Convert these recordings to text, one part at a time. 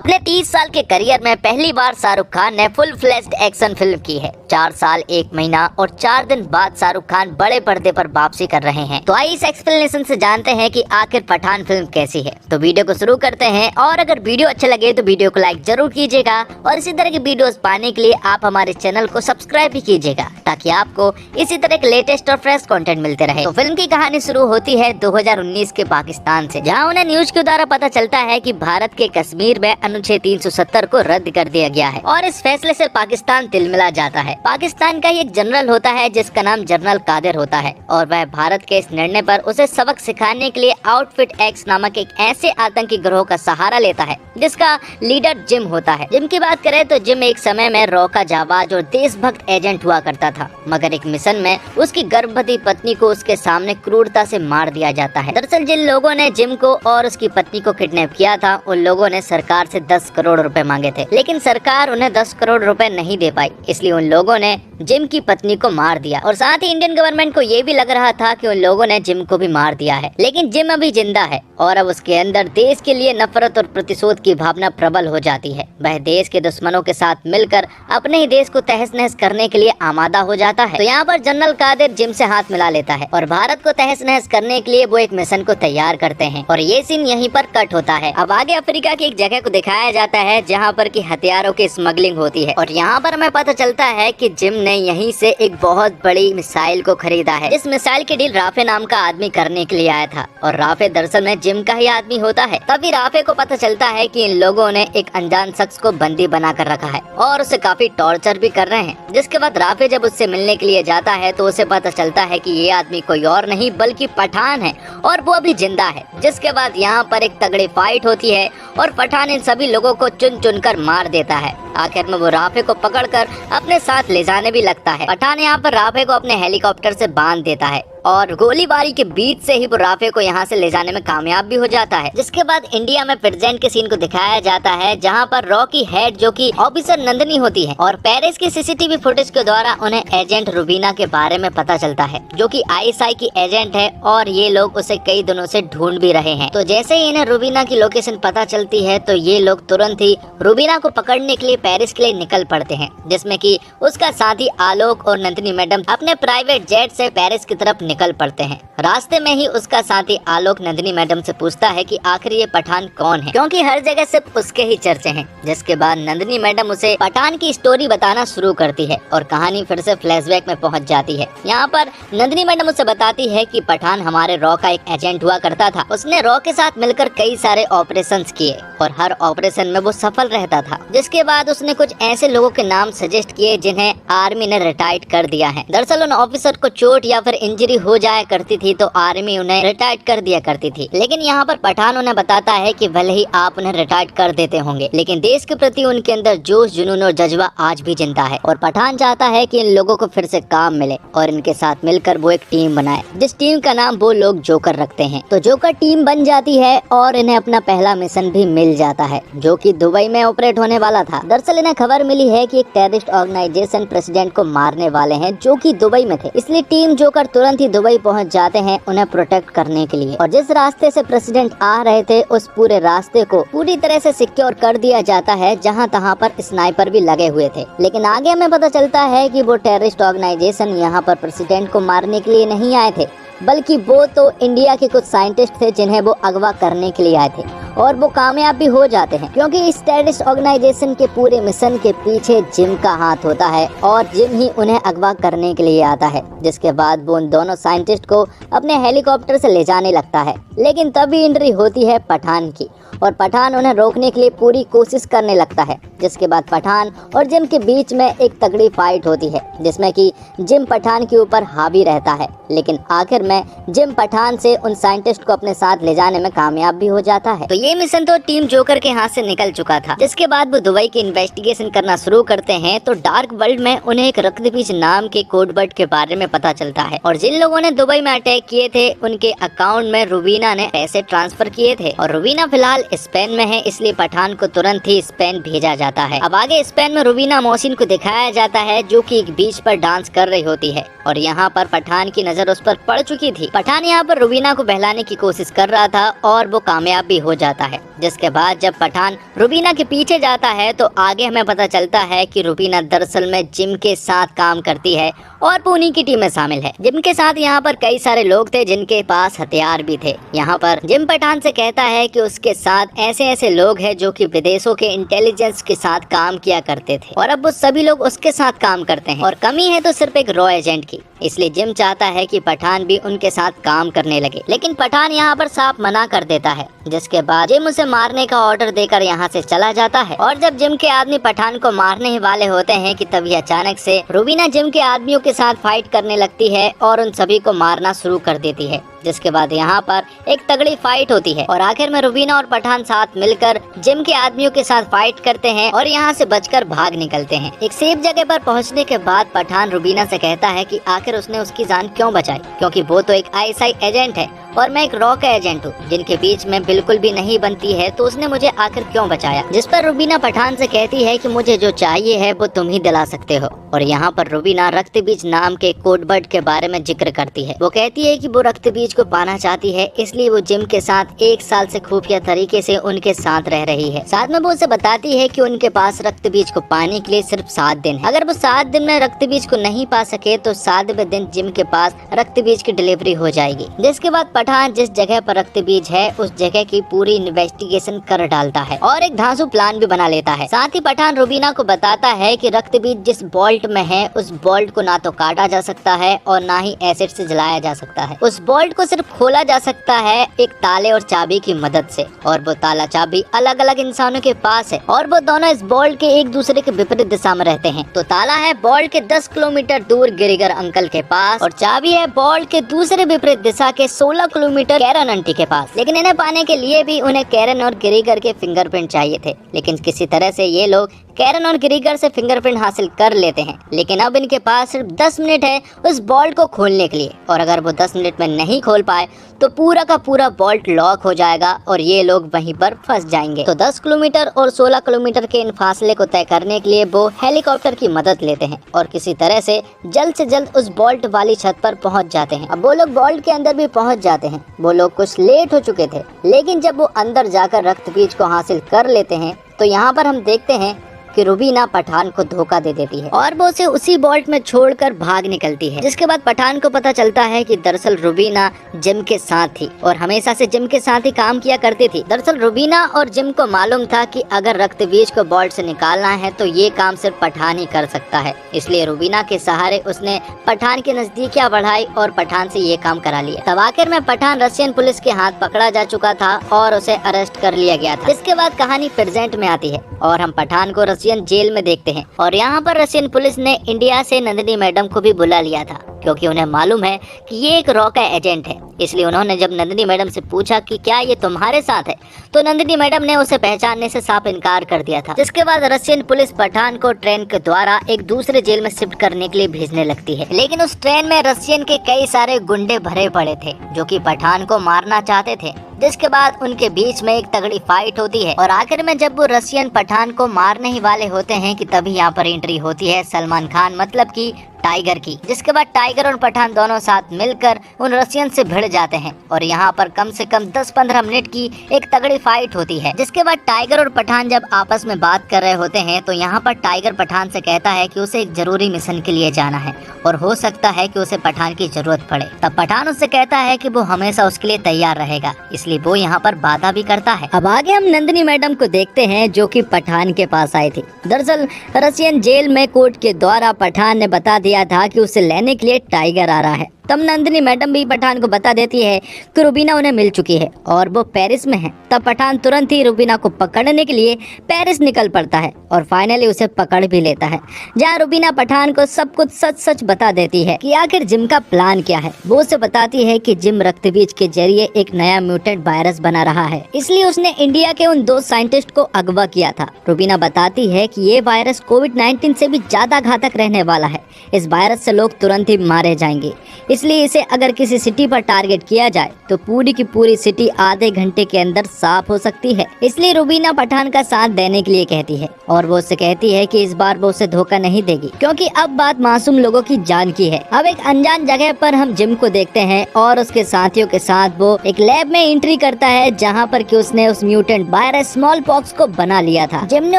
अपने 30 साल के करियर में पहली बार शाहरुख खान ने फुल फ्लेज्ड एक्शन फिल्म की है। 4 साल 1 महीना और 4 दिन बाद शाहरुख खान बड़े पर्दे पर वापसी कर रहे हैं। तो आइए इस एक्सप्लेनेशन से जानते हैं कि आखिर पठान फिल्म कैसी है। तो वीडियो को शुरू करते हैं और अगर वीडियो अच्छा लगे तो वीडियो को लाइक जरूर कीजिएगा और इसी तरह की वीडियोस पाने के लिए आप हमारे चैनल को सब्सक्राइब भी कीजिएगा ताकि आपको इसी तरह के लेटेस्ट और फ्रेश कंटेंट मिलते रहे। तो फिल्म की कहानी शुरू होती है 2019 के पाकिस्तान से, जहां उन्हें न्यूज के द्वारा पता चलता है कि भारत के कश्मीर में अनुच्छेद 370 को रद्द कर दिया गया है और इस फैसले से पाकिस्तान तिलमिला जाता है। पाकिस्तान का एक जनरल होता है जिसका नाम जनरल कादिर होता है और वह भारत के इस निर्णय पर उसे सबक सिखाने के लिए आउटफिट एक्स नामक एक ऐसे आतंकी गिरोह का सहारा लेता है जिसका लीडर जिम होता है। जिम की बात करें तो जिम एक समय में रॉ का जाबाज और देशभक्त एजेंट हुआ करता था, मगर एक मिशन में उसकी गर्भवती पत्नी को उसके सामने क्रूरता से मार दिया जाता है। दरअसल जिन लोगों ने जिम को और उसकी पत्नी को किडनैप किया था उन लोगों ने सरकार से 10 करोड़ रुपए मांगे थे, लेकिन सरकार उन्हें 10 करोड़ रुपए नहीं दे पाई। इसलिए उन लोगों ने जिम की पत्नी को मार दिया और साथ ही इंडियन गवर्नमेंट को ये भी लग रहा था कि उन लोगों ने जिम को भी मार दिया है, लेकिन जिम अभी जिंदा है और अब उसके अंदर देश के लिए नफरत और प्रतिशोध की भावना प्रबल हो जाती है। वह देश के दुश्मनों के साथ मिलकर अपने ही देश को तहस नहस करने के लिए आमादा हो जाता है। तो यहाँ पर जनरल कादिर जिम से हाथ मिला लेता है और भारत को तहस नहस करने के लिए वो एक मिशन को तैयार करते हैं और ये सीन यहीं पर कट होता है। अब आगे अफ्रीका की एक जगह को दिखाया जाता है जहाँ पर की हथियारों की स्मगलिंग होती है और यहाँ पर हमें पता चलता है कि जिम ने यहीं से एक बहुत बड़ी मिसाइल को खरीदा है। इस मिसाइल की डील राफे नाम का आदमी करने के लिए आया था और राफे दरअसल में जिम का ही आदमी होता है। तभी राफे को पता चलता है कि इन लोगों ने एक अनजान शख्स को बंदी बना कर रखा है और उसे काफी टॉर्चर भी कर रहे हैं। जिसके बाद राफे जब उससे मिलने के लिए जाता है तो उसे पता चलता है कि ये आदमी कोई और नहीं बल्कि पठान है और वो अभी जिंदा है। जिसके बाद यहाँ पर एक तगड़ी फाइट होती है और पठान इन सभी लोगों को चुन चुन कर मार देता है। आखिर में वो राफे को पकड़कर अपने साथ ले जाने भी लगता है। पठान यहाँ पर राफे को अपने हेलीकॉप्टर से बांध देता है और गोलीबारी के बीच से ही वो राफे को यहाँ से ले जाने में कामयाब भी हो जाता है। जिसके बाद इंडिया में प्रेजेंट के सीन को दिखाया जाता है जहाँ पर रॉ की हेड जो कि ऑफिसर नंदनी होती है और पेरिस की सीसीटीवी फुटेज के द्वारा उन्हें एजेंट रूबीना के बारे में पता चलता है जो कि आईएसआई की एजेंट है और ये लोग उसे कई दिनों से ढूंढ भी रहे हैं। तो जैसे ही इन्हें रूबीना की लोकेशन पता चलती है तो ये लोग तुरंत ही रूबीना को पकड़ने के लिए पेरिस के लिए निकल पड़ते हैं, जिसमें कि उसका साथी आलोक और नंदनी मैडम अपने प्राइवेट जेट से पेरिस की तरफ निकल पड़ते हैं। रास्ते में ही उसका साथी आलोक नंदनी मैडम से पूछता है कि आखिर ये पठान कौन है, क्योंकि हर जगह सिर्फ उसके ही चर्चे हैं। जिसके बाद नंदनी मैडम उसे पठान की स्टोरी बताना शुरू करती है और कहानी फिर से फ्लैशबैक में पहुंच जाती है। यहाँ पर नंदनी मैडम उसे बताती है कि पठान हमारे रॉ का एक एजेंट हुआ करता था। उसने रॉ के साथ मिलकर कई सारे ऑपरेशंस किए और हर ऑपरेशन में वो सफल रहता था। जिसके बाद उसने कुछ ऐसे लोगों के नाम सजेस्ट किए जिन्हें आर्मी ने रिटायर्ड कर दिया है। दरअसल उन ऑफिसर को चोट या फिर इंजरी हो जाया करती थी तो आर्मी उन्हें रिटायर्ड कर दिया करती थी, लेकिन यहाँ पर पठान उन्हें बताता है कि भले ही आप उन्हें रिटायर्ड कर देते होंगे लेकिन देश के प्रति उनके अंदर जोश जुनून और जज्बा आज भी जिंदा है और पठान चाहता है कि इन लोगों को फिर से काम मिले और इनके साथ मिलकर वो एक टीम बनाए जिस टीम का नाम वो लोग जोकर रखते हैं। तो जोकर टीम बन जाती है और इन्हें अपना पहला मिशन भी मिल जाता है जो कि दुबई में ऑपरेट होने वाला था। दरअसल इन्हें खबर मिली है कि एक टेररिस्ट ऑर्गेनाइजेशन प्रेसिडेंट को मारने वाले हैं जो कि दुबई में थे, इसलिए टीम जोकर तुरंत ही दुबई पहुंच जाते हैं उन्हें प्रोटेक्ट करने के लिए। और जिस रास्ते से प्रेसिडेंट आ रहे थे उस पूरे रास्ते को पूरी तरह से सिक्योर कर दिया जाता है, जहां तहां पर स्नाइपर भी लगे हुए थे। लेकिन आगे हमें पता चलता है कि वो टेररिस्ट ऑर्गेनाइजेशन यहां पर प्रेसिडेंट को मारने के लिए नहीं आए थे, बल्कि वो तो इंडिया के कुछ साइंटिस्ट थे जिन्हें वो अगवा करने के लिए आए थे और वो कामयाब भी हो जाते हैं, क्योंकि इस टेररिस्ट ऑर्गेनाइजेशन के पूरे मिशन के पीछे जिम का हाथ होता है और जिम ही उन्हें अगवा करने के लिए आता है। जिसके बाद वो उन दोनों साइंटिस्ट को अपने हेलीकॉप्टर से ले जाने लगता है, लेकिन तभी एंट्री होती है पठान की और पठान उन्हें रोकने के लिए पूरी कोशिश करने लगता है। जिसके बाद पठान और जिम के बीच में एक तगड़ी फाइट होती है जिसमें कि जिम पठान के ऊपर हावी रहता है, लेकिन आखिर में जिम पठान से उन साइंटिस्ट को अपने साथ ले जाने में कामयाब भी हो जाता है। तो ये मिशन तो टीम जोकर के हाथ से निकल चुका था। जिसके बाद वो दुबई की इन्वेस्टिगेशन करना शुरू करते हैं तो डार्क वर्ल्ड में उन्हें एक रक्तबीज नाम के कोड वर्ड के बारे में पता चलता है और जिन लोगों ने दुबई में अटैक किए थे उनके अकाउंट में रूबीना ने पैसे ट्रांसफर किए थे और रूबीना फिलहाल स्पेन में है, इसलिए पठान को तुरंत ही स्पेन भेजा जाता है। अब आगे स्पेन में रूबीना मोहसिन को दिखाया जाता है जो कि एक बीच पर डांस कर रही होती है और यहाँ पर पठान की नजर उस पर पड़ चुकी थी। पठान यहाँ पर रुबीना को बहलाने की कोशिश कर रहा था और वो कामयाब भी हो जाता है। जिसके बाद जब पठान रुबीना के पीछे जाता है तो आगे हमें पता चलता है कि रुबीना दरअसल में जिम के साथ काम करती है और वो उन्हीं की टीम में शामिल है। जिम के साथ यहाँ पर कई सारे लोग थे जिनके पास हथियार भी थे। यहाँ पर जिम पठान से कहता है कि उसके साथ ऐसे ऐसे लोग हैं जो कि विदेशों के इंटेलिजेंस के साथ काम किया करते थे और अब वो सभी लोग उसके साथ काम करते हैं और कमी है तो सिर्फ एक रॉ एजेंट की। इसलिए जिम चाहता है कि पठान भी उनके साथ काम करने लगे, लेकिन पठान यहाँ पर साफ मना कर देता है। जिसके बाद जिम उसे मारने का ऑर्डर देकर यहाँ से चला जाता है और जब जिम के आदमी पठान को मारने ही वाले होते हैं कि तभी अचानक से रुबीना जिम के आदमियों के साथ फाइट करने लगती है और उन सभी को मारना शुरू कर देती है। जिसके बाद यहाँ पर एक तगड़ी फाइट होती है और आखिर में रुबीना और पठान साथ मिलकर जिम के आदमियों के साथ फाइट करते हैं और यहाँ से बचकर भाग निकलते हैं। एक सेफ जगह पर पहुँचने के बाद पठान रुबीना से कहता है कि आखिर उसने उसकी जान क्यों बचाई, क्योंकि वो तो एक आईएसआई एजेंट है और मैं एक रॉ का एजेंट हूँ जिनके बीच में बिल्कुल भी नहीं बनती है, तो उसने मुझे आखिर क्यों बचाया। जिस पर रुबीना पठान से कहती है कि मुझे जो चाहिए है वो तुम ही दिला सकते हो। और यहाँ पर रुबीना रक्त बीज नाम के कोड बर्ड के बारे में जिक्र करती है। वो कहती है कि वो रक्त बीज को पाना चाहती है, इसलिए वो जिम के साथ 1 साल से खुफिया तरीके से उनके साथ रह रही है। साथ में वो उसे बताती है कि उनके पास रक्त बीज को पाने के लिए सिर्फ 7 दिन है। अगर वो 7 दिन में रक्त बीज को नहीं पा सके तो 7वें दिन जिम के पास रक्त बीज की डिलीवरी हो जाएगी। जिसके बाद पठान जिस जगह पर रक्त बीज है उस जगह की पूरी इन्वेस्टिगेशन कर डालता है और एक धांसू प्लान भी बना लेता है। साथ ही पठान रुबीना को बताता है कि रक्त बीज जिस बोल्ट में है उस बोल्ट को ना तो काटा जा सकता है और ना ही एसिड से जलाया जा सकता है। उस बोल्ट को सिर्फ खोला जा सकता है एक ताले और चाबी की मदद से, और वो ताला चाबी अलग अलग इंसानों के पास है और वो दोनों इस बोल्ट के एक दूसरे के विपरीत दिशा में रहते हैं। तो ताला है बोल्ट के 10 किलोमीटर दूर गिरिगर अंकल के पास और चाबी है बोल्ट के दूसरे विपरीत दिशा के 16 किलोमीटर कैरन आंटी के पास। लेकिन इन्हें पाने के लिए भी उन्हें कैरन और गिरिगर के फिंगरप्रिंट चाहिए थे, लेकिन किसी तरह से ये लोग कैरन और गिरिगर से फिंगरप्रिंट हासिल कर लेते हैं। लेकिन अब इनके पास सिर्फ 10 मिनट है उस बोल्ट को खोलने के लिए, और अगर वो 10 मिनट में नहीं खोल पाए तो पूरा का पूरा बोल्ट लॉक हो जाएगा और ये लोग वहीं पर फंस जाएंगे। तो 10 किलोमीटर और 16 किलोमीटर के इन फासले को तय करने के लिए वो हेलीकॉप्टर की मदद लेते हैं और किसी तरह से जल्द उस बोल्ट वाली छत पर पहुंच जाते हैं। अब वो लोग बोल्ट के अंदर भी पहुंच जाते हैं। वो लोग कुछ लेट हो चुके थे, लेकिन जब वो अंदर जाकर रक्त बीज को हासिल कर लेते हैं तो यहाँ पर हम देखते हैं कि रुबीना पठान को धोखा दे देती है और वो उसे उसी बोल्ट में छोड़कर भाग निकलती है। जिसके बाद पठान को पता चलता है कि दरअसल रुबीना जिम के साथ थी और हमेशा से जिम के साथ ही काम किया करती थी। दरअसल रुबीना और जिम को मालूम था कि अगर रक्त बीज को बोल्ट से निकालना है तो ये काम सिर्फ पठान ही कर सकता है, इसलिए रुबीना के सहारे उसने पठान की नजदीकियां बढ़ाई और पठान से ये काम करा लिया। तब आखिर में पठान रशियन पुलिस के हाथ पकड़ा जा चुका था और उसे अरेस्ट कर लिया गया था। इसके बाद कहानी प्रेजेंट में आती है और हम पठान को रशियन जेल में देखते हैं और यहाँ पर रशियन पुलिस ने इंडिया से नंदिनी मैडम को भी बुला लिया था, क्योंकि उन्हें मालूम है कि ये एक रॉ का एजेंट है। इसलिए उन्होंने जब नंदिनी मैडम से पूछा कि क्या ये तुम्हारे साथ है, तो नंदिनी मैडम ने उसे पहचानने से साफ इनकार कर दिया था। जिसके बाद रशियन पुलिस पठान को ट्रेन के द्वारा एक दूसरे जेल में शिफ्ट करने के लिए भेजने लगती है। लेकिन उस ट्रेन में रशियन के कई सारे गुंडे भरे पड़े थे जो कि पठान को मारना चाहते थे। जिसके बाद उनके बीच में एक तगड़ी फाइट होती है और आखिर में जब वो रशियन पठान को मारने ही वाले होते हैं कि तभी यहाँ पर एंट्री होती है सलमान खान मतलब कि टाइगर की। जिसके बाद टाइगर और पठान दोनों साथ मिलकर उन रशियन से भिड़ जाते हैं और यहाँ पर कम से कम 10-15 मिनट की एक तगड़ी फाइट होती है। जिसके बाद टाइगर और पठान जब आपस में बात कर रहे होते हैं तो यहाँ पर टाइगर पठान से कहता है कि उसे एक जरूरी मिशन के लिए जाना है और हो सकता है कि उसे पठान की जरूरत पड़े। तब पठान उससे कहता है कि वो हमेशा उसके लिए तैयार रहेगा, इसलिए वो यहाँ पर वादा भी करता है। अब आगे हम नंदिनी मैडम को देखते हैं जो कि पठान के पास आई थी। दरअसल रशियन जेल में कोर्ट के द्वारा पठान ने बता दिया था कि उसे लेने के लिए टाइगर आ रहा है। तब नंदिनी मैडम भी पठान को बता देती है कि रुबीना उन्हें मिल चुकी है और वो पेरिस में है। तब पठान तुरंत ही रुबीना को पकड़ने के लिए पेरिस निकल पड़ता है और फाइनली उसे पकड़ भी लेता है, जहाँ रुबीना पठान को सब कुछ सच बता देती है कि आखिर जिम का प्लान क्या है। वो उसे बताती है कि जिम रक्तबीज के जरिए एक नया म्यूटेंट वायरस बना रहा है, इसलिए उसने इंडिया के उन 2 साइंटिस्ट को अगवा किया था। रुबीना बताती है कि ये वायरस कोविड-19 से भी ज्यादा घातक रहने वाला है। इस वायरस से लोग तुरंत ही मारे जाएंगे, इसलिए इसे अगर किसी सिटी पर टारगेट किया जाए तो पूरी की पूरी सिटी आधे घंटे के अंदर साफ हो सकती है। इसलिए रुबीना पठान का साथ देने के लिए कहती है और वो उससे कहती है कि इस बार वो उसे धोखा नहीं देगी, क्योंकि अब बात मासूम लोगों की जान की है। अब एक अनजान जगह पर हम जिम को देखते हैं और उसके साथियों के साथ वो एक लैब में एंट्री करता है, जहाँ पर कि उसने उस म्यूटेंट वायरस स्मॉल पॉक्स को बना लिया था। जिम ने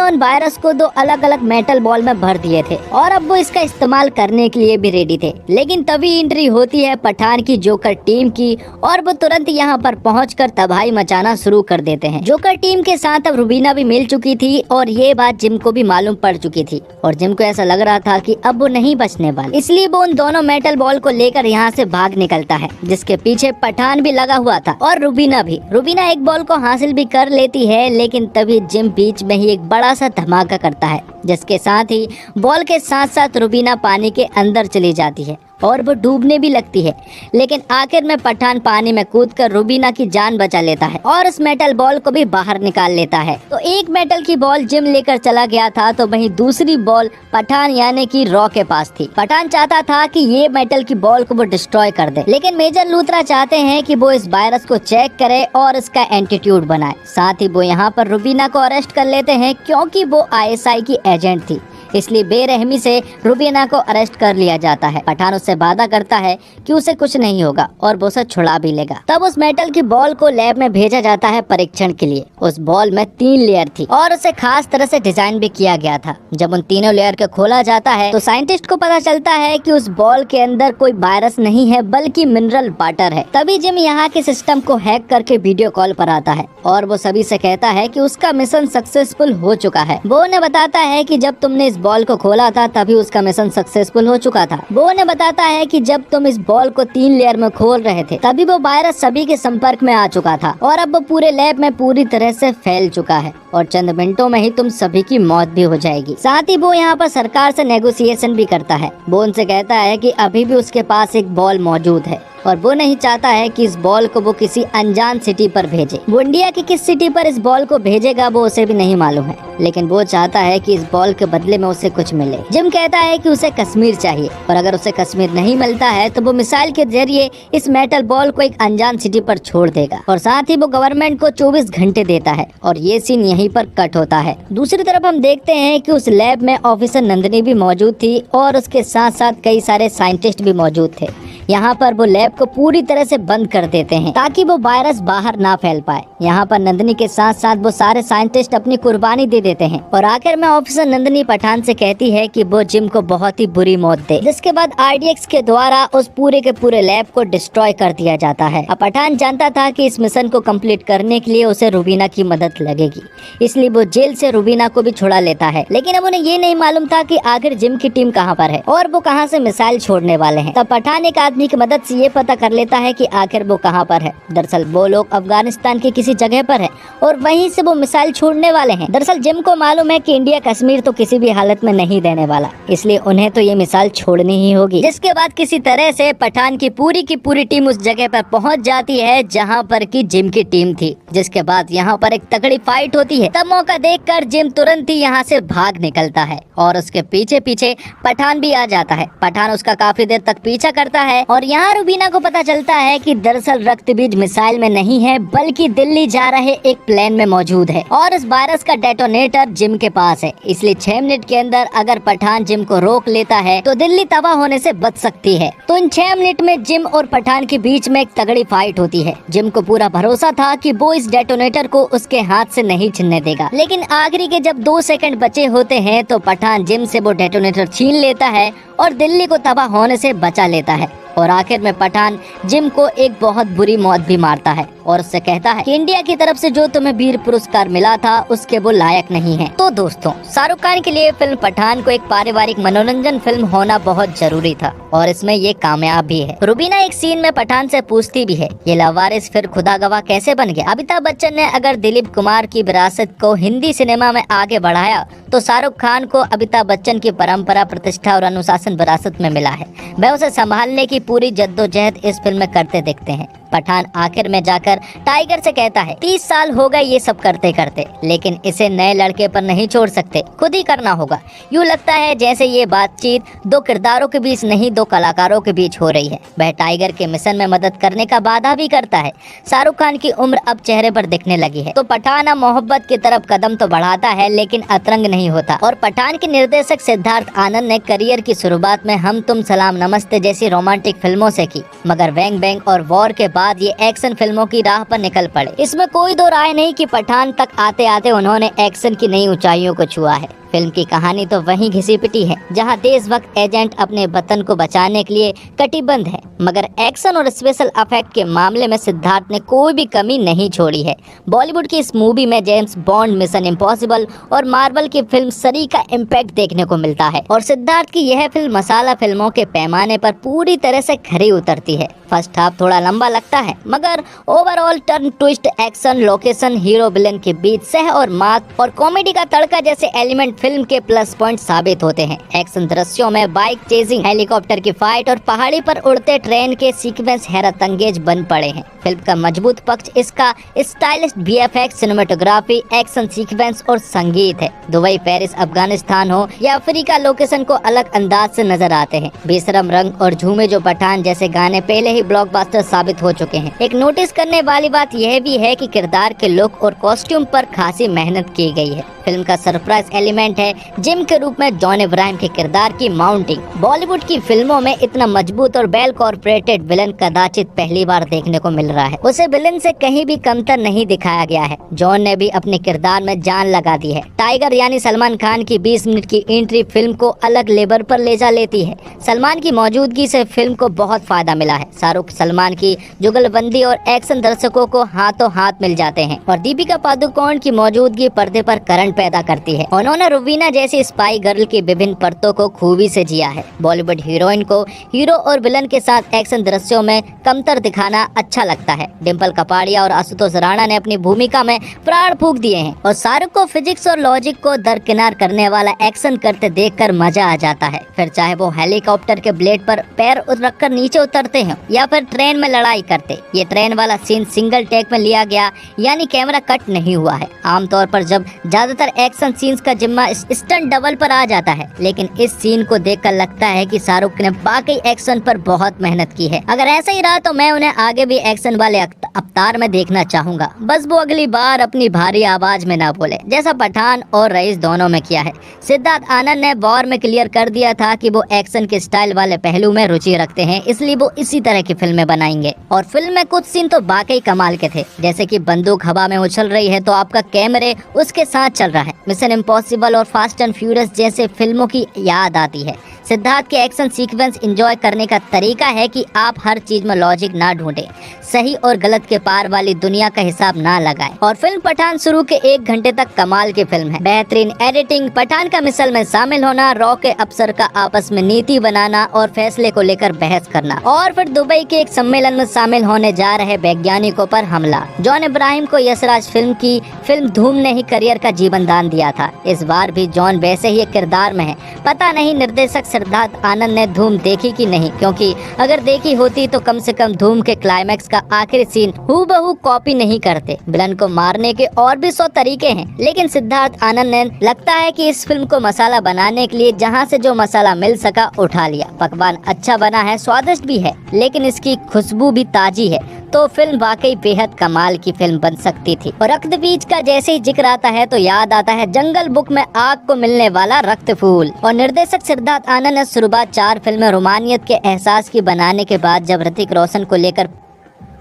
उन वायरस को 2 अलग अलग मेटल बॉल में भर दिए थे और अब वो इसका इस्तेमाल करने के लिए भी रेडी थे। लेकिन तभी एंट्री होती है पठान की जोकर टीम की और वो तुरंत यहाँ पर पहुंचकर तबाही मचाना शुरू कर देते हैं। जोकर टीम के साथ अब रुबीना भी मिल चुकी थी और ये बात जिम को भी मालूम पड़ चुकी थी और जिम को ऐसा लग रहा था कि अब वो नहीं बचने वाली, इसलिए वो उन दोनों मेटल बॉल को लेकर यहाँ से भाग निकलता है, जिसके पीछे पठान भी लगा हुआ था और रुबीना भी। रुबीना एक बॉल को हासिल भी कर लेती है, लेकिन तभी जिम बीच में ही एक बड़ा सा धमाका करता है, जिसके साथ ही बॉल के साथ साथ रुबीना पानी के अंदर चली जाती है और वो डूबने भी लगती है। लेकिन आखिर में पठान पानी में कूदकर रुबीना की जान बचा लेता है और उस मेटल बॉल को भी बाहर निकाल लेता है। तो एक मेटल की बॉल जिम लेकर चला गया था, तो वहीं दूसरी बॉल पठान यानी कि रॉ के पास थी। पठान चाहता था कि ये मेटल की बॉल को वो डिस्ट्रॉय कर दे, लेकिन मेजर लूथरा चाहते हैं कि वो इस वायरस को चेक करे और इसका एंटीट्यूड बनाए। साथ ही वो यहाँ पर रुबीना को अरेस्ट कर लेते हैं, क्योंकि वो ISI की एजेंट थी, इसलिए बेरहमी से रुबीना को अरेस्ट कर लिया जाता है। पठान उससे वादा करता है कि उसे कुछ नहीं होगा और वो उसे छुड़ा भी लेगा। तब उस मेटल की बॉल को लैब में भेजा जाता है परीक्षण के लिए। उस बॉल में 3 लेयर थी और उसे खास तरह से डिजाइन भी किया गया था। जब उन तीनों लेयर को खोला जाता है तो साइंटिस्ट को पता चलता है कि उस बॉल के अंदर कोई वायरस नहीं है, बल्कि मिनरल वाटर है। तभी जिम यहाँ के सिस्टम को हैक करके वीडियो कॉल पर आता है और वो सभी से कहता है कि उसका मिशन सक्सेसफुल हो चुका है। वो उन्हें बताता है कि जब तुमने इस बॉल को खोला था तभी उसका मिशन सक्सेसफुल हो चुका था। वो उन्हें बताता है कि जब तुम इस बॉल को 3 लेयर में खोल रहे थे तभी वो वायरस सभी के संपर्क में आ चुका था और अब वो पूरे लैब में पूरी तरह से फैल चुका है और चंद मिनटों में ही तुम सभी की मौत भी हो जाएगी। साथ ही वो यहाँ पर सरकार से नेगोशिएशन भी करता है। वो उनसे कहता है कि अभी भी उसके पास एक बॉल मौजूद है और वो नहीं चाहता है कि इस बॉल को वो किसी अनजान सिटी पर भेजे। वो इंडिया की किस सिटी पर इस बॉल को भेजेगा वो उसे भी नहीं मालूम है, लेकिन वो चाहता है कि इस बॉल के बदले में उसे कुछ मिले। जिम कहता है कि उसे कश्मीर चाहिए और अगर उसे कश्मीर नहीं मिलता है तो वो मिसाइल के जरिए इस मेटल बॉल को एक अनजान सिटी पर छोड़ देगा और साथ ही वो गवर्नमेंट को 24 घंटे देता है और ये सीन यहीं पर कट होता है। दूसरी तरफ हम देखते हैं कि उस लैब में ऑफिसर नंदिनी भी मौजूद थी और उसके साथ साथ कई सारे साइंटिस्ट भी मौजूद थे। यहाँ पर वो लैब को पूरी तरह से बंद कर देते हैं ताकि वो वायरस बाहर ना फैल पाए। यहाँ पर नंदिनी के साथ साथ वो सारे साइंटिस्ट अपनी कुर्बानी दे देते हैं और आखिर में ऑफिसर नंदिनी पठान से कहती है कि वो जिम को बहुत ही बुरी मौत दे, जिसके बाद RDX के द्वारा उस पूरे के पूरे लैब को डिस्ट्रॉय कर दिया जाता है। अब पठान जानता था कि इस मिशन को कंप्लीट करने के लिए उसे रुबीना की मदद लगेगी, इसलिए वो जेल से रुबीना को भी छुड़ा लेता है। लेकिन अब उन्हें ये नहीं मालूम था कि आखिर जिम की टीम कहाँ पर है और वो कहाँ से मिसाइल छोड़ने वाले हैं। तब पठान एक आदमी की मदद से ये पता कर लेता है कि आखिर वो कहाँ पर है। दरअसल वो लोग अफगानिस्तान के किसी जगह पर है और वहीं से वो मिसाइल छोड़ने वाले हैं। दरअसल जिम को मालूम है कि इंडिया कश्मीर तो किसी भी हालत में नहीं देने वाला, इसलिए उन्हें तो ये मिसाइल छोड़नी ही होगी। जिसके बाद किसी तरह से पठान की पूरी टीम उस जगह पर पहुंच जाती है जहां पर की जिम की टीम थी। जिसके बाद यहाँ पर एक तगड़ी फाइट होती है। तब मौका देखकर जिम तुरंत ही यहाँ से भाग निकलता है और उसके पीछे पीछे पठान भी आ जाता है। पठान उसका काफी देर तक पीछा करता है और यहाँ रुबीना को पता चलता है कि दरअसल रक्त बीज मिसाइल में नहीं है, बल्कि दिल्ली जा रहे एक प्लेन में मौजूद है और इस वायरस का डेटोनेटर जिम के पास है। इसलिए 6 मिनट के अंदर अगर पठान जिम को रोक लेता है तो दिल्ली तबाह होने से बच सकती है। तो इन 6 मिनट में जिम और पठान के बीच में एक तगड़ी फाइट होती है। जिम को पूरा भरोसा था कि वो इस डेटोनेटर को उसके हाथ से नहीं छीनने देगा, लेकिन आखिरी के जब 2 सेकंड बचे होते हैं तो पठान जिम से वो डेटोनेटर छीन लेता है और दिल्ली को तबाह होने से बचा लेता है। और आखिर में पठान जिम को एक बहुत बुरी मौत भी मारता है और उससे कहता है कि इंडिया की तरफ से जो तुम्हें वीर पुरस्कार मिला था उसके वो लायक नहीं है। तो दोस्तों, शाहरुख खान के लिए फिल्म पठान को एक पारिवारिक मनोरंजन फिल्म होना बहुत जरूरी था और इसमें ये कामयाब भी है। रुबीना एक सीन में पठान से पूछती भी है, ये लावारिस फिर खुदा गवाह कैसे बन गया? अमिताभ बच्चन ने अगर दिलीप कुमार की विरासत को हिंदी सिनेमा में आगे बढ़ाया तो शाहरुख खान को अमिताभ बच्चन की परंपरा, प्रतिष्ठा और अनुशासन विरासत में मिला है। वह उसे संभालने की पूरी जद्दोजहद इस फिल्म में करते दिखते हैं। पठान आखिर में जाकर टाइगर से कहता है 30 साल हो गए ये सब करते करते, लेकिन इसे नए लड़के पर नहीं छोड़ सकते, खुद ही करना होगा। यूँ लगता है जैसे ये बातचीत दो किरदारों के बीच नहीं, दो कलाकारों के बीच हो रही है। वह टाइगर के मिशन में मदद करने का वादा भी करता है। शाहरुख खान की उम्र अब चेहरे पर दिखने लगी है, तो पठान अब मोहब्बत की तरफ कदम तो बढ़ाता है, लेकिन अतरंग नहीं होता। और पठान के निर्देशक सिद्धार्थ आनंद ने करियर की शुरुआत में हम तुम सलाम नमस्ते जैसी रोमांटिक फिल्मों से की, मगर बैंग बैंग और वॉर के बाद ये एक्शन फिल्मों की राह पर निकल पड़े। इसमें कोई दो राय नहीं कि पठान तक आते आते उन्होंने एक्शन की नई ऊंचाइयों को छुआ है। फिल्म की कहानी तो वहीं घिसी पिटी है जहां देशभक्त एजेंट अपने वतन को बचाने के लिए कटिबद्ध है, मगर एक्शन और स्पेशल इफेक्ट के मामले में सिद्धार्थ ने कोई भी कमी नहीं छोड़ी है। बॉलीवुड की इस मूवी में जेम्स बॉन्ड, मिशन इम्पॉसिबल और मार्वल की फिल्म सरी का इम्पैक्ट देखने को मिलता है, और सिद्धार्थ की यह फिल्म मसाला फिल्मों के पैमाने पर पूरी तरह से खरी उतरती है। फर्स्ट हाफ थोड़ा लंबा लगता है, मगर overall turn, twist, action, location, hero villain के बीच सह और मात और कॉमेडी का तड़का जैसे एलिमेंट फिल्म के प्लस पॉइंट साबित होते हैं। एक्शन दृश्यों में बाइक चेजिंग, हेलीकॉप्टर की फाइट और पहाड़ी पर उड़ते ट्रेन के सीक्वेंस हैरत अंगेज बन पड़े हैं। फिल्म का मजबूत पक्ष इसका stylish VFX, cinematography, action sequence और संगीत है। दुबई, पेरिस, अफगानिस्तान हो या अफ्रीका, लोकेशन को अलग अंदाज से नजर आते हैं। बेशरम रंग और झूमे जो पठान जैसे गाने पहले ही ब्लॉकबस्टर साबित हो चुके हैं। एक नोटिस करने वाली बात यह भी है कि किरदार के लुक और कॉस्ट्यूम पर खासी मेहनत की गई है। फिल्म का सरप्राइज एलिमेंट है जिम के रूप में जॉन इब्राहिम के किरदार की माउंटिंग। बॉलीवुड की फिल्मों में इतना मजबूत और वेल कॉर्पोरेटेड विलन कदाचित पहली बार देखने को मिल रहा है। उसे विलन से कहीं भी कमतर नहीं दिखाया गया है। जॉन ने भी अपने किरदार में जान लगा दी है। टाइगर यानी सलमान खान की 20 मिनट की एंट्री फिल्म को अलग लेवल पर ले जा लेती है। सलमान की मौजूदगी से फिल्म को बहुत फायदा मिला है। शाहरुख सलमान की जुगलबंदी और एक्शन दर्शकों को हाथों हाथ मिल जाते हैं, और दीपिका पादुकोण की मौजूदगी पर्दे पर करंट पैदा करती है। उन्होंने रुबीना जैसी स्पाई गर्ल की विभिन्न परतों को खूबी से जिया है। बॉलीवुड हीरोइन को हीरो और विलन के साथ एक्शन दृश्यों में कमतर दिखाना अच्छा लगता है। डिम्पल कपाड़िया और आशुतोष राणा ने अपनी भूमिका में प्राण फूंक दिए हैं, और शाहरुख को फिजिक्स और लॉजिक को दरकिनार करने वाला एक्शन करते देखकर मजा आ जाता है। फिर चाहे वो हेलीकॉप्टर के ब्लेड पर पैर रखकर नीचे उतरते हैं या फिर ट्रेन में लड़ाई करते। ये ट्रेन वाला सीन सिंगल टेक में लिया गया, यानी कैमरा कट नहीं हुआ है। आमतौर पर जब ज्यादातर एक्शन सीन्स का जिम्मा स्टंट डबल पर आ जाता है, लेकिन इस सीन को देखकर लगता है कि शाहरुख ने वाकई एक्शन पर बहुत मेहनत की है। अगर ऐसा ही रहा तो मैं उन्हें आगे भी एक्शन वाले अवतार में देखना चाहूंगा। बस वो अगली बार अपनी भारी आवाज में ना बोले, जैसा पठान और रईस दोनों में किया है। सिद्धार्थ आनंद ने वॉर में क्लियर कर दिया था कि वो एक्शन के स्टाइल वाले पहलू में रुचि रखते हैं, इसलिए वो इसी तरह की फिल्में बनाएंगे। और फिल्म में कुछ सीन तो वाकई कमाल के थे, जैसे कि बंदूक हवा में उछल रही है तो आपका कैमरे उसके साथ चल रहा है। मिशन इम्पॉसिबल और फास्ट एंड फ्यूरियस जैसे फिल्मों की याद आती है। सिद्धार्थ के एक्शन सीक्वेंस एंजॉय करने का तरीका है कि आप हर चीज में लॉजिक ना ढूंढें, सही और गलत के पार वाली दुनिया का हिसाब ना लगाएं। और फिल्म पठान शुरू के 1 घंटे तक कमाल की फिल्म है। बेहतरीन एडिटिंग, पठान का मिसल में शामिल होना, रॉ के अफसर का आपस में नीति बनाना और फैसले को लेकर बहस करना, और फिर दुबई के एक सम्मेलन में शामिल होने जा रहे वैज्ञानिकों पर हमला। जॉन इब्राहिम को यशराज फिल्म धूम ने ही करियर का जीवन दान दिया था। इस बार भी जॉन वैसे ही एक किरदार में है। पता नहीं निर्देशक सिद्धार्थ आनंद ने धूम देखी कि नहीं, क्योंकि अगर देखी होती तो कम से कम धूम के क्लाइमैक्स का आखिरी सीन हूबहू कॉपी नहीं करते। विलन को मारने के और भी 100 तरीके हैं, लेकिन सिद्धार्थ आनंद ने लगता है कि इस फिल्म को मसाला बनाने के लिए जहां से जो मसाला मिल सका उठा लिया। पकवान अच्छा बना है, स्वादिष्ट भी है, लेकिन इसकी खुशबू भी ताजी है, तो फिल्म वाकई बेहद कमाल की फिल्म बन सकती थी। और रक्त बीज का जैसे ही जिक्र आता है तो याद आता है जंगल बुक में आग को मिलने वाला रक्त फूल। और निर्देशक सिद्धार्थ आनंद ने शुरुआत 4 फिल्में रोमानियत के एहसास की बनाने के बाद जब ऋतिक रोशन को लेकर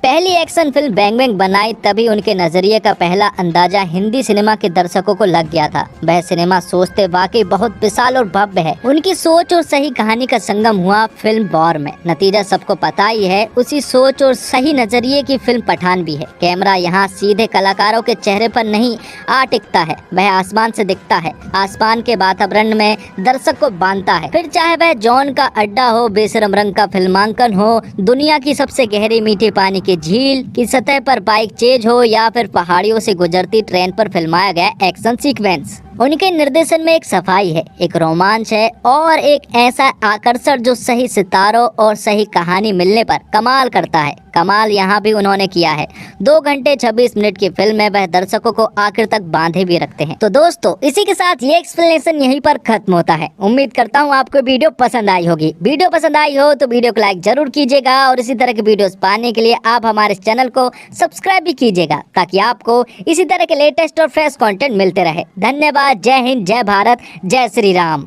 पहली एक्शन फिल्म बैंग बैंग बनाई, तभी उनके नजरिए का पहला अंदाजा हिंदी सिनेमा के दर्शकों को लग गया था। वह सिनेमा सोचते वाकई बहुत विशाल और भव्य है। उनकी सोच और सही कहानी का संगम हुआ फिल्म वॉर में। नतीजा सबको पता ही है। उसी सोच और सही नजरिए की फिल्म पठान भी है। कैमरा यहाँ सीधे कलाकारों के चेहरे पर नहीं आ टिकता है, वह आसमान से दिखता है। आसमान के वातावरण में दर्शक को बांधता है, फिर चाहे वह जॉन का अड्डा हो, बेशरम रंग का फिल्मांकन हो, दुनिया की सबसे गहरी मीठी पानी झील की सतह पर बाइक चेज हो, या फिर पहाड़ियों से गुजरती ट्रेन पर फिल्माया गया एक्शन सीक्वेंस। उनके निर्देशन में एक सफाई है, एक रोमांच है और एक ऐसा आकर्षण जो सही सितारों और सही कहानी मिलने पर कमाल करता है। कमाल यहाँ भी उन्होंने किया है। 2 घंटे 26 मिनट की फिल्म है, वह दर्शकों को आखिर तक बांधे भी रखते हैं। तो दोस्तों इसी के साथ ये एक्सप्लेनेशन यहीं पर खत्म होता है। उम्मीद करता हूँ आपको वीडियो पसंद आई होगी। वीडियो पसंद आई हो तो वीडियो को लाइक जरूर कीजिएगा और इसी तरह के वीडियोस पाने के लिए आप हमारे चैनल को सब्सक्राइब भी कीजिएगा, ताकि आपको इसी तरह के लेटेस्ट और फ्रेश कंटेंट मिलते रहे। धन्यवाद। जय हिंद, जय भारत, जय श्री राम।